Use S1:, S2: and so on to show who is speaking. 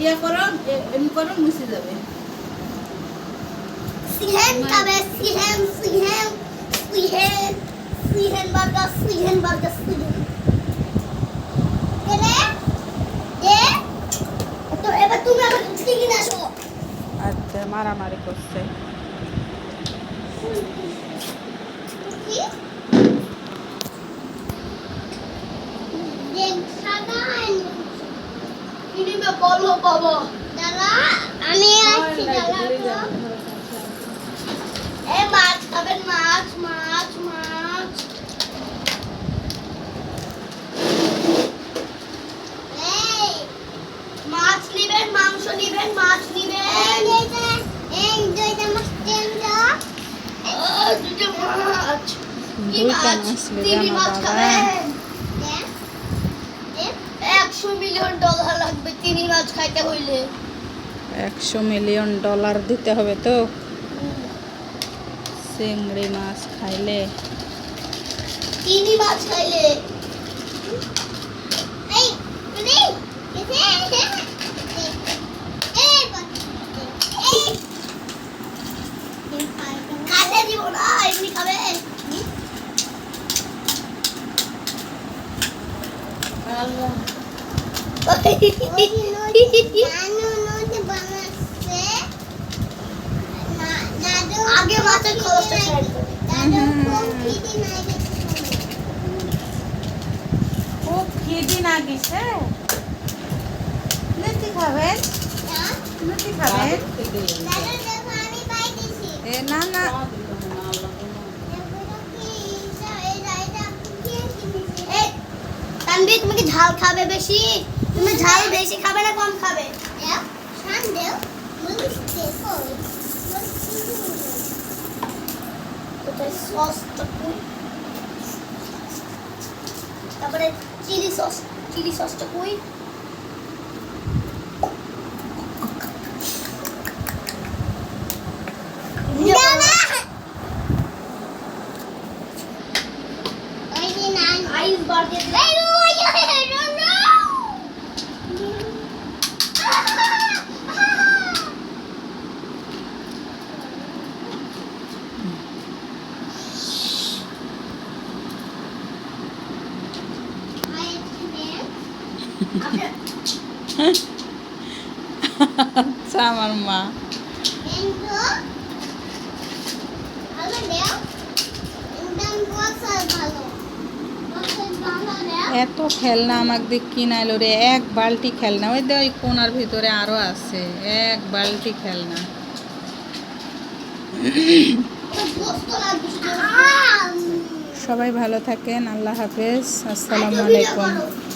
S1: ইয়া করো এমনি করো মুছে যাবে
S2: সিহেন খাবে সিহেন সিহেন সিহেন সিহেন বার্গার সিহেন বার্গার সিহেন কেনে দে তো এবার তুমি আমার কাছে কিনে আসো
S3: আচ্ছা মারামারি করছে
S2: কি দেখ সাগান কিনে বলো বাবা দাদা আমি আসছি দাদা এ মাছ খাবেন মাছ মাছ মাছ এই মাছ নিবেন মাংস নিবেন মাছ নিবেন এই দুইটা মাছ দেন দাও দুইটা মাছ কি মাছ তিন মাছ খাবেন 100 মিলিয়ন ডলার লাগবে তিন মাছ খাইতে হইলে
S3: 100 মিলিয়ন ডলার দিতে হবে তো চিংড়ি মাছ খাইলে
S2: চিনি মাছ খাইলে এই রে কাটে দিব না এমনি খাবে আগে মাছের খরচটা শেয়ার করি
S1: খুব খিদে না গেছে লুচি খাবেন লুচি খাবেন
S3: এ না না
S2: তানবি তুমি কি ঝাল খাবে বেশি তুমি ঝাল বেশি খাবে না কম খাবে তারপরে চিলি সসটা কই আইস বার দিয়ে
S3: আচ্ছা আমার মা এত খেলনা আমাকে দিক কিনাইলো রে এক বালতি খেলনা ওই দে ওই কোনার ভিতরে আরো আছে এক বালতি খেলনা সবাই ভালো থাকেন আল্লাহ হাফেজ আসসালামু আলাইকুম